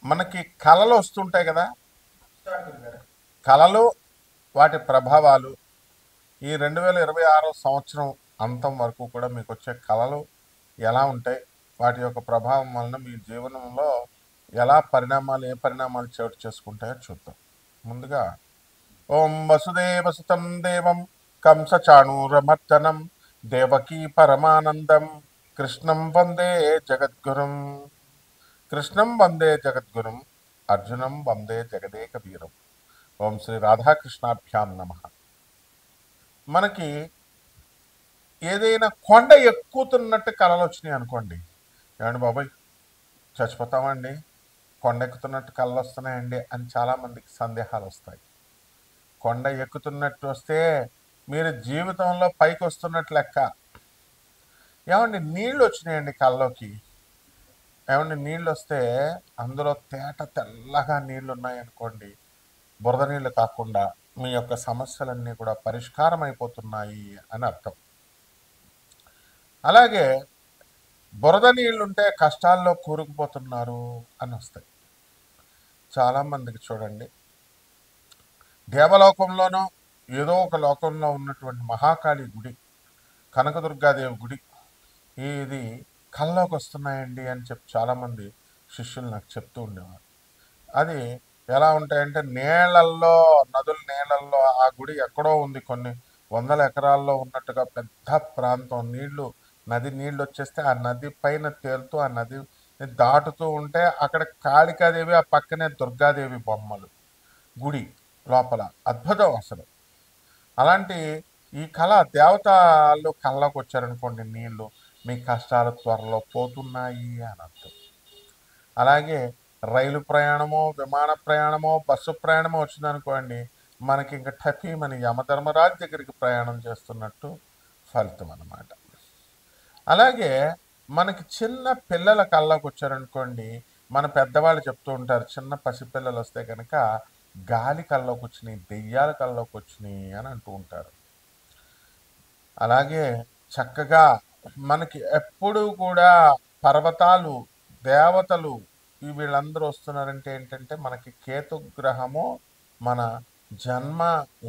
మనకి కళలు వస్తుంటాయి కదా. కళలు, వాటి ప్రభావాలు ఈ 2026 సంవత్సరం అంతం వరకు కూడా మీకు వచ్చే కళలు ఎలా ఉంటాయి, వాటి యొక్క ప్రభావం వలన మీ జీవనంలో ఏ పరిణామాలు చోటు చేసుకుంటాయో చూద్దాం. ముందుగా ఓం వసుదేవసుతం దేవం కంసచాణూరమర్దనం దేవకీ పరమానందం కృష్ణం వందే జగద్గురుం. కృష్ణం వందే జగద్గురుం, అర్జునం వందే జగదేక వీరం. ఓం శ్రీ రాధాకృష్ణాభ్యాం నమ. మనకి ఏదైనా కొండ ఎక్కుతున్నట్టు కళలు వచ్చినాయి అనుకోండి, ఏమండి బాబాయ్ చచ్చిపోతామండి, కొండ ఎక్కుతున్నట్టు కళలు వస్తున్నాయండి అని చాలామందికి సందేహాలు వస్తాయి. కొండ ఎక్కుతున్నట్టు వస్తే మీరు జీవితంలో పైకి వస్తున్నట్టు లెక్క. ఏమండి నీళ్ళు వచ్చినాయండి కళ్ళలోకి, ఏమండి నీళ్ళు వస్తే అందులో తేట తెల్లగా నీళ్ళు ఉన్నాయనుకోండి, బురద నీళ్ళు కాకుండా మీ యొక్క సమస్యలన్నీ కూడా పరిష్కారం అయిపోతున్నాయి అని అర్థం. అలాగే బురద నీళ్ళుంటే కష్టాల్లో కూరుకుపోతున్నారు అని వస్తాయి. చాలామందికి చూడండి, దేవలోకంలోనో ఏదో ఒక లోకంలో ఉన్నటువంటి మహాకాళి గుడి, కనకదుర్గాదేవి గుడి ఇది కల్లోకి వస్తున్నాయండి అని చెప్పి చాలామంది శిష్యులు నాకు చెప్తూ ఉండేవారు. అది ఎలా ఉంటాయంటే నీళ్ళల్లో, నదుల నీళ్ళల్లో ఆ గుడి ఎక్కడో ఉంది, కొన్ని వందల ఎకరాల్లో ఉన్నట్టుగా పెద్ద ప్రాంతం, నది నీళ్ళు వచ్చేస్తే ఆ నది పైన తేలుతూ ఆ నది దాటుతూ ఉంటే అక్కడ కాళికాదేవి, ఆ పక్కనే దుర్గాదేవి బొమ్మలు గుడి లోపల అద్భుతం అసలు. అలాంటి ఈ కళ దేవతలు కళ్ళకు వచ్చారనుకోండి నీళ్లు, మీ కష్టాలు త్వరలో పోతున్నాయి అని అర్థం. అలాగే రైలు ప్రయాణమో, విమాన ప్రయాణమో, బస్సు ప్రయాణమో వచ్చిందనుకోండి, మనకి ఇంకా టపీమని యమధర్మరాజు దగ్గరికి ప్రయాణం చేస్తున్నట్టు ఫలితం అన్నమాట. అలాగే మనకి చిన్న పిల్లల కళ్ళకు వచ్చారనుకోండి, మన పెద్దవాళ్ళు చెప్తూ ఉంటారు, చిన్న పసిపిల్లలు వస్తే కనుక గాలి కళ్ళకు వచ్చినాయి, దెయ్యాల కళ్ళకు వచ్చినాయి అని అంటూ ఉంటారు. అలాగే చక్కగా మనకి ఎప్పుడూ కూడా పర్వతాలు, దేవతలు వీళ్ళందరూ వస్తున్నారంటే ఏంటంటే మనకి కేతుగ్రహము మన జన్మ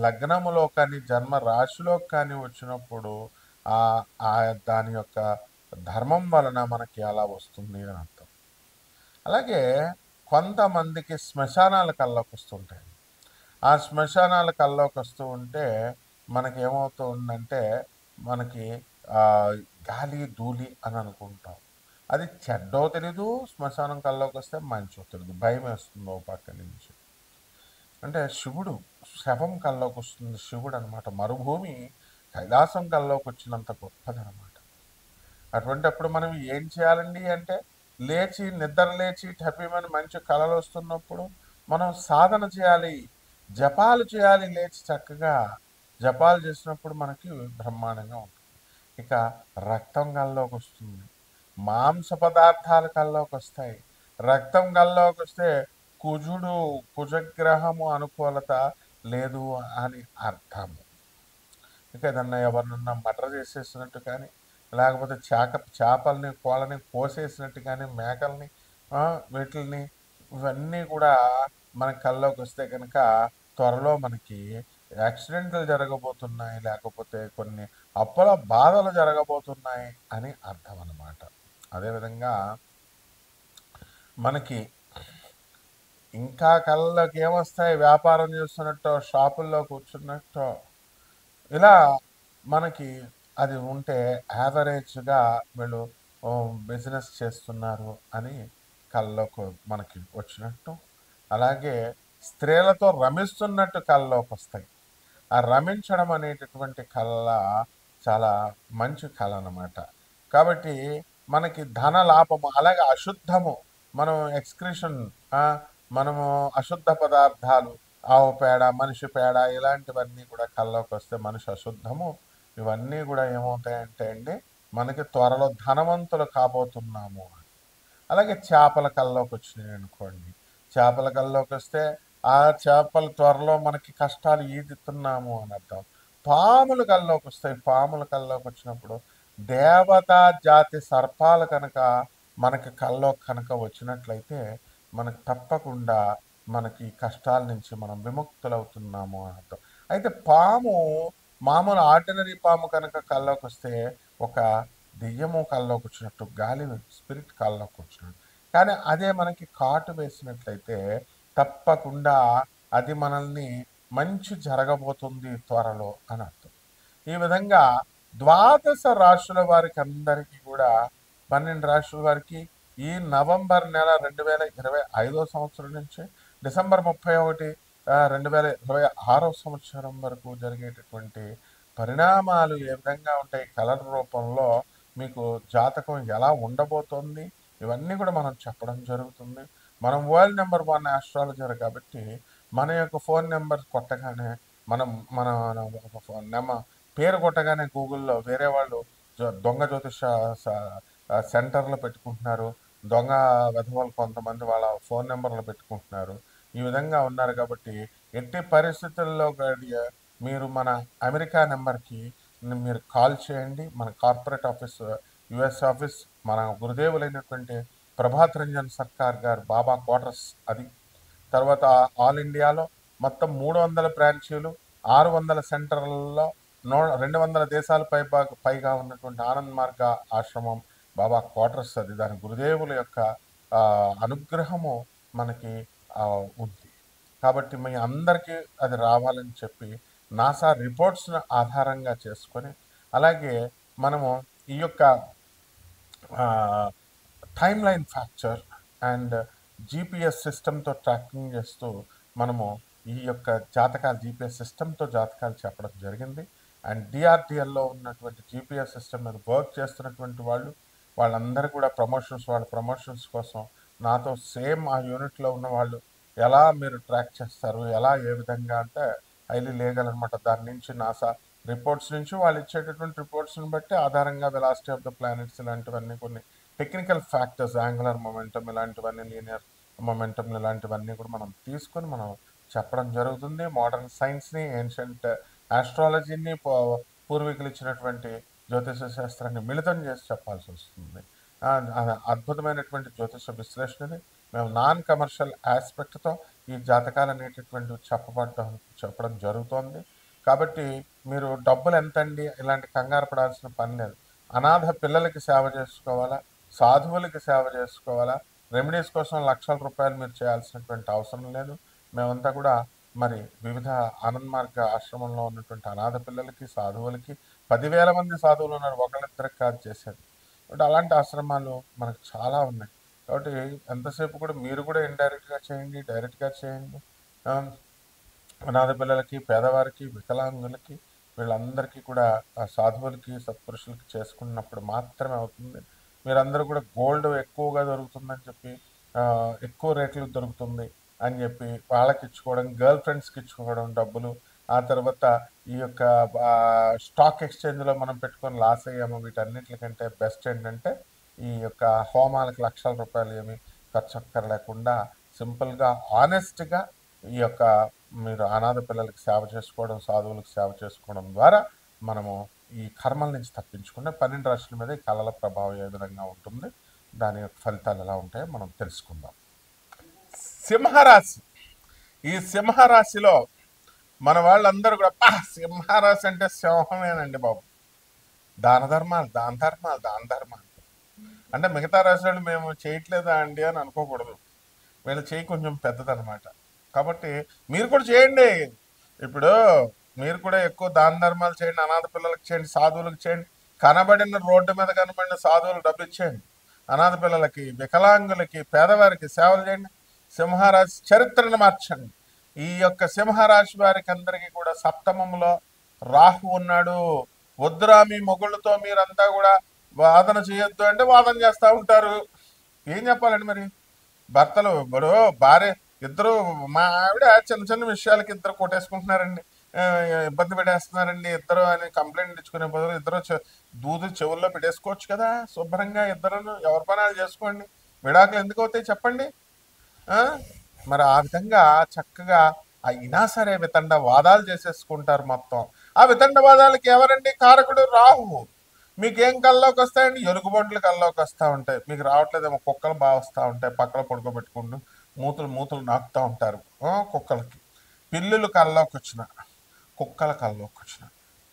లగ్నములో కానీ జన్మ రాశిలో కానీ వచ్చినప్పుడు ఆ ఆ దాని యొక్క ధర్మం వలన మనకి అలా వస్తుంది అని అర్థం. అలాగే కొంతమందికి శ్మశానాల కల్లోకి వస్తుంటాయి. ఆ శ్మశానాల కల్లోకి వస్తూ ఉంటే మనకి ఏమవుతూ ఉందంటే మనకి గాలి ధూళి అని అనుకుంటాం. అది చెడ్డో తెలీదు, శ్మశానం కల్లోకి వస్తే మంచో తెలీదు, భయం వేస్తుంది ఓ పక్క నుంచి. అంటే శివుడు శవం కల్లోకి వస్తుంది, శివుడు అనమాట. మరుభూమి కైలాసం కల్లోకి వచ్చినంత గొప్పదనమాట. అటువంటిప్పుడు మనం ఏం చేయాలండి అంటే నిద్ర లేచి టపీమని మంచి కళలు వస్తున్నప్పుడు మనం సాధన చేయాలి, జపాలు చేయాలి. లేచి చక్కగా జపాలు చేసినప్పుడు మనకి బ్రహ్మాండంగా ఉంటుంది. ఇక రక్తం కల్లోకి వస్తుంది, మాంస పదార్థాలు కల్లోకి వస్తాయి. రక్తం కల్లోకి వస్తే కుజగ్రహము అనుకూలత లేదు అని అర్థము. ఇక ఏదన్నా ఎవరినన్నా మర్డర్ చేసేసినట్టు కానీ, లేకపోతే చేపల్ని కోళ్ళని కోసేసినట్టు కానీ, మేకల్ని వీటిని ఇవన్నీ కూడా మన కల్లోకి వస్తే కనుక త్వరలో మనకి యాక్సిడెంట్లు జరగబోతున్నాయి, లేకపోతే కొన్ని అప్పుల బాధలు జరగబోతున్నాయి అని అర్థం అన్నమాట. అదేవిధంగా మనకి ఇంకా కళ్ళకి ఏమొస్తాయి, వ్యాపారం చేస్తున్నట్టు, షాపుల్లో కూర్చున్నట్టు, ఇలా మనకి అది ఉంటే యావరేజ్గా వీళ్ళు బిజినెస్ చేస్తున్నారు అని కళ్ళలోకి మనకి వచ్చినట్టు. అలాగే స్త్రీలతో రమిస్తున్నట్టు కళ్ళలోకి వస్తాయి. ఆ రమించడం అనేటటువంటి కళ చాలా మంచి కళ అన్నమాట. కాబట్టి మనకి ధన లాభము, అలాగే అశుద్ధము, మనం ఎక్స్క్రిషన్, మనము అశుద్ధ పదార్థాలు, ఆవు పేడ, మనిషి పేడ, ఇలాంటివన్నీ కూడా కళ్ళలోకి వస్తే మనిషి అశుద్ధము, ఇవన్నీ కూడా ఏమవుతాయంటే అండి మనకి త్వరలో ధనవంతులు కాబోతున్నాము. అలాగే చేపల కళ్ళలోకి వచ్చినాయి అనుకోండి, చేపల కళ్ళలోకి వస్తే ఆ చేపలు త్వరలో మనకి కష్టాలు ఈదుతున్నాము అని అర్థం. పాముల కళ్ళలోకి వస్తాయి, పాముల కళ్ళలోకి వచ్చినప్పుడు దేవతా జాతి సర్పాలు కనుక మనకి కళ్ళలోకి కనుక వచ్చినట్లయితే మనకు తప్పకుండా మనకి కష్టాల నుంచి మనం విముక్తులవుతున్నాము అని అర్థం. అయితే పాము మామూలు ఆర్డినరీ పాము కనుక కల్లోకి వస్తే ఒక దెయ్యము కల్లోకి వచ్చినట్టు, గాలి స్పిరిట్ కల్లోకి వచ్చినట్టు. కానీ అదే మనకి కాటు వేసినట్లయితే తప్పకుండా అది మనల్ని మంచి జరగబోతుంది త్వరలో అని అర్థం. ఈ విధంగా ద్వాదశ రాశుల వారికి అందరికీ కూడా 12 రాశుల వారికి ఈ నవంబర్ నెల 2025 సంవత్సరం నుంచి డిసెంబర్ 31 2026 సంవత్సరం వరకు జరిగేటటువంటి పరిణామాలు ఏ విధంగా ఉంటాయి, కలర్ రూపంలో మీకు జాతకం ఎలా ఉండబోతోంది, ఇవన్నీ కూడా మనం చెప్పడం జరుగుతుంది. మనం వరల్డ్ నెంబర్ 1 ఆస్ట్రాలజర్ కాబట్టి మన యొక్క ఫోన్ నెంబర్ కొట్టగానే మనం మన పేరు కొట్టగానే గూగుల్లో వేరే వాళ్ళు దొంగ జ్యోతిష సెంటర్లు పెట్టుకుంటున్నారు, దొంగ వెధవలు కొంతమంది వాళ్ళ ఫోన్ నెంబర్లు పెట్టుకుంటున్నారు. ఈ విధంగా ఉన్నారు కాబట్టి ఎట్టి పరిస్థితుల్లో మీరు మన అమెరికా నెంబర్కి మీరు కాల్ చేయండి. మన కార్పొరేట్ ఆఫీస్, యుఎస్ ఆఫీస్, మన గురుదేవులైనటువంటి ప్రభాత్ రంజన్ సర్కార్ గారు బాబా క్వార్టర్స్ అది. తర్వాత ఆల్ ఇండియాలో మొత్తం 300 బ్రాంచీలు, 600 సెంటర్లలో 200 దేశాల పైగా ఉన్నటువంటి ఆనంద్ మార్గ ఆశ్రమం బాబా క్వార్టర్స్ అది. దాని గురుదేవుల యొక్క అనుగ్రహము మనకి ఉంది కాబట్టి మీ అందరికీ అది రావాలని చెప్పి నాసా రిపోర్ట్స్ను ఆధారంగా చేసుకొని, అలాగే మనము ఈ యొక్క టైమ్ లైన్ ఫ్యాక్చర్ అండ్ జీపీఎస్ సిస్టమ్తో ట్రాకింగ్ చేస్తూ మనము ఈ యొక్క జాతకాలు జీపీఎస్ సిస్టమ్తో జాతకాలు చెప్పడం జరిగింది. అండ్ డిఆర్డిఎల్లో ఉన్నటువంటి జీపీఎస్ సిస్టమ్ మీద వర్క్ చేస్తున్నటువంటి వాళ్ళందరూ కూడా వాళ్ళ ప్రమోషన్స్ కోసం నాతో సేమ్ ఆ యూనిట్లో ఉన్న వాళ్ళు ఎలా మీరు ట్రాక్ చేస్తారు, ఎలా ఏ విధంగా అంటే హైలీ లీగల్ అనమాట. దాని నుంచి నాసా రిపోర్ట్స్ నుంచి వాళ్ళు ఇచ్చేటటువంటి రిపోర్ట్స్ని బట్టి ఆధారంగా వెలాసిటీ ఆఫ్ ద ప్లానెట్స్ ఇలాంటివన్నీ కొన్ని టెక్నికల్ ఫ్యాక్టర్స్, యాంగులర్ మొమెంటం ఇలాంటివన్నీ, లీనియర్ మొమెంటం ఇలాంటివన్నీ కూడా మనం తీసుకొని మనం చెప్పడం జరుగుతుంది. మోడర్న్ సైన్స్ని, ఏన్షియంట్ ఆస్ట్రాలజీని, పూర్వీకులు ఇచ్చినటువంటి జ్యోతిష శాస్త్రాన్ని మిళితం చేసి చెప్పాల్సి వస్తుంది. అద్భుతమైనటువంటి జ్యోతిష విశ్లేషణని మేము నాన్ కమర్షియల్ ఆస్పెక్ట్తో ఈ జాతకాలు అనేటటువంటి చెప్పడం జరుగుతోంది. కాబట్టి మీరు డబ్బులు ఎంతండి ఇలాంటి కంగారు పడాల్సిన పని లేదు. అనాథ పిల్లలకి సేవ చేసుకోవాలా, సాధువులకి సేవ చేసుకోవాలా, రెమెడీస్ కోసం లక్షల రూపాయలు మీరు చేయాల్సినటువంటి అవసరం లేదు. మేమంతా కూడా మరి వివిధ ఆనంద్ మార్గ ఆశ్రమంలో ఉన్నటువంటి అనాథ పిల్లలకి, సాధువులకి 10,000 మంది సాధువులు ఉన్నారు, ఒకళ్ళిద్దరికి కాదు చేసేది. కాబట్టి అలాంటి ఆశ్రమాలు మనకు చాలా ఉన్నాయి. కాబట్టి ఎంతసేపు కూడా మీరు కూడా ఇండైరెక్ట్గా చేయండి, డైరెక్ట్గా చేయండి. అనాథ పిల్లలకి, పేదవారికి, వికలాంగులకి, వీళ్ళందరికీ కూడా సాధువులకి, సత్పురుషులకి చేసుకున్నప్పుడు మాత్రమే అవుతుంది. మీరందరూ కూడా గోల్డ్ ఎక్కువగా దొరుకుతుందని చెప్పి, ఎక్కువ రేట్లు దొరుకుతుంది అని చెప్పి వాళ్ళకి ఇచ్చుకోవడం, గర్ల్ ఫ్రెండ్స్కి ఇచ్చుకోవడం డబ్బులు, ఆ తర్వాత ఈ యొక్క స్టాక్ ఎక్స్చేంజ్లో మనం పెట్టుకొని లాస్ అయ్యాము. వీటన్నిటికంటే బెస్ట్ ఏంటంటే ఈ యొక్క హోమాలకు లక్షల రూపాయలు ఏమి ఖర్చు అక్కర్లేకుండా సింపుల్గా, ఆనెస్ట్గా ఈ యొక్క మీరు అనాథ పిల్లలకి సేవ చేసుకోవడం, సాధువులకు సేవ చేసుకోవడం ద్వారా మనము ఈ కర్మల నుంచి తప్పించుకునే 12 రాశుల మీద ఈ కళల ప్రభావం ఏ విధంగా ఉంటుంది, దాని యొక్క ఫలితాలు ఎలా ఉంటాయో మనం తెలుసుకుందాం. సింహరాశి. ఈ సింహరాశిలో మన వాళ్ళందరూ కూడా సింహరాశి అంటే సింహమేనండి బాబు. దాన ధర్మాలు అంటే మిగతా రాశులు మేము చేయట్లేదా అండి అని అనుకోకూడదు. వీళ్ళ చేయి కొంచెం పెద్దదనమాట. కాబట్టి మీరు కూడా చేయండి. ఇప్పుడు మీరు కూడా ఎక్కువ దాన ధర్మాలు చేయండి, అనాథ పిల్లలకు చేయండి, సాధువులకు చేయండి. కనబడిన రోడ్డు మీద కనబడిన సాధువులు డబ్బులు ఇచ్చేయండి. అనాథ పిల్లలకి, వికలాంగులకి, పేదవారికి సేవలు చేయండి. సింహరాశి చరిత్రను మార్చండి. ఈ యొక్క సింహరాశి వారికి అందరికీ కూడా సప్తమంలో రాహు ఉన్నాడు. వద్దురా మీ మొగుళ్ళతో మీరంతా కూడా వాదన చేయొద్దు అంటే వాదన చేస్తూ ఉంటారు. ఏం చెప్పాలండి మరి? భర్తలు ఇప్పుడు భార్య ఇద్దరు, మా ఆవిడ చిన్న చిన్న విషయాలకి ఇద్దరు కొట్టేసుకుంటున్నారండి, ఇబ్బంది పెట్టేస్తున్నారండి ఇద్దరు అని కంప్లైంట్ ఇచ్చుకునే బదులు ఇద్దరు దూదు చెవుల్లో పెట్టేసుకోవచ్చు కదా శుభ్రంగా. ఇద్దరు ఎవరి పనాలు చేసుకోండి. విడాకులు ఎందుకు అవుతాయి చెప్పండి? మరి ఆ విధంగా చక్కగా అయినా సరే వితండ వాదాలు చేసేసుకుంటారు మొత్తం. ఆ వితండ వాదాలకి ఎవరండి కారకుడు? రాహువు. మీకేం కల్లోకి వస్తాయండి? ఎలుగుబంట్లు కల్లోకి వస్తూ ఉంటాయి. మీకు రావట్లేదేమో కుక్కలు బాగా వస్తూ ఉంటాయి, పక్కన పడుకోబెట్టుకుంటూ మూతులు మూతులు నాకుతూ ఉంటారు కుక్కలకి. పిల్లులు కల్లోకి వచ్చిన, కుక్కల కల్లోకి వచ్చిన,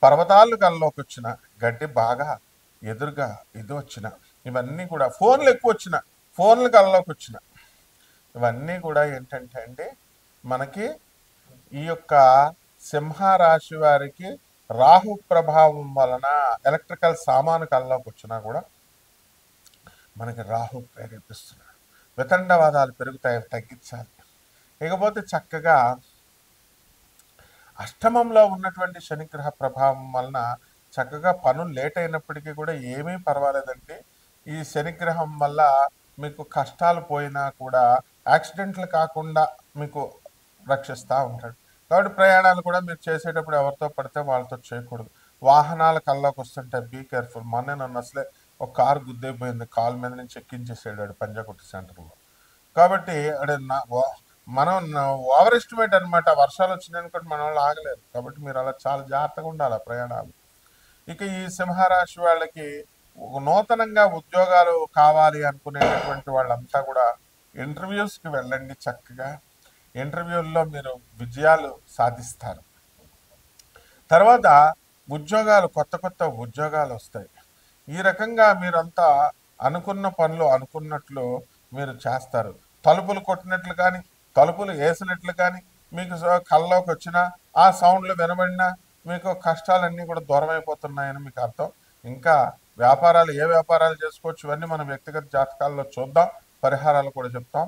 పర్వతాలు కల్లోకి వచ్చిన, గడ్డి బాగా ఎదురుగా ఇది వచ్చిన, ఇవన్నీ కూడా ఫోన్లు ఎక్కువ వచ్చిన, ఫోన్లు కల్లోకి వచ్చిన, ఇవన్నీ కూడా ఏంటంటే అండి మనకి ఈ యొక్క సింహరాశి వారికి రాహు ప్రభావం వలన ఎలక్ట్రికల్ సామాను కల్లోకి వచ్చినా కూడా మనకి రాహు ప్రేరేపిస్తున్నాడు. వితండవాదాలు పెరుగుతాయి, తగ్గించాలి. ఇకపోతే చక్కగా అష్టమంలో ఉన్నటువంటి శనిగ్రహ ప్రభావం వలన చక్కగా పనులు లేట్ అయినప్పటికీ కూడా ఏమీ పర్వాలేదండి. ఈ శనిగ్రహం వల్ల మీకు కష్టాలు పోయినా కూడా యాక్సిడెంట్లు కాకుండా మీకు రక్షిస్తూ ఉంటాడు. కాబట్టి ప్రయాణాలు కూడా మీరు చేసేటప్పుడు ఎవరితో పడితే వాళ్ళతో చేయకూడదు. వాహనాల కల్లోకి వస్తుంటే బీ కేర్ఫుల్. మొన్నే నన్ను అసలే ఒక కారు గుద్దైపోయింది, కాలు మీద నుంచి ఎక్కించేసాడు పంజాగుట్ట సెంటర్లో. కాబట్టి అడే మనం ఓవర్ ఎస్టిమేట్ అనమాట. వర్షాలు వచ్చినాయి అనుకోండి మన వాళ్ళు ఆగలేరు. కాబట్టి మీరు అలా చాలా జాగ్రత్తగా ఉండాలి ఆ ప్రయాణాలు. ఇక ఈ సింహరాశి వాళ్ళకి నూతనంగా ఉద్యోగాలు కావాలి అనుకునేటటువంటి వాళ్ళంతా కూడా ఇంటర్వ్యూస్కి వెళ్ళండి. చక్కగా ఇంటర్వ్యూల్లో మీరు విజయాలు సాధిస్తారు. తర్వాత ఉద్యోగాలు, కొత్త కొత్త ఉద్యోగాలు వస్తాయి. ఈ రకంగా మీరంతా అనుకున్న పనులు అనుకున్నట్లు మీరు చేస్తారు. తలుపులు కొట్టినట్లు కానీ, తలుపులు వేసినట్లు కానీ మీకు కల్లోకి వచ్చినా, ఆ సౌండ్లు వినబడినా మీకు కష్టాలన్నీ కూడా దూరం అయిపోతున్నాయని మీకు అర్థం. ఇంకా వ్యాపారాలు, ఏ వ్యాపారాలు చేసుకోవచ్చు, ఇవన్నీ మన వ్యక్తిగత జాతకాల్లో చూద్దాం, పరిహారాలు కూడా చెప్తాం.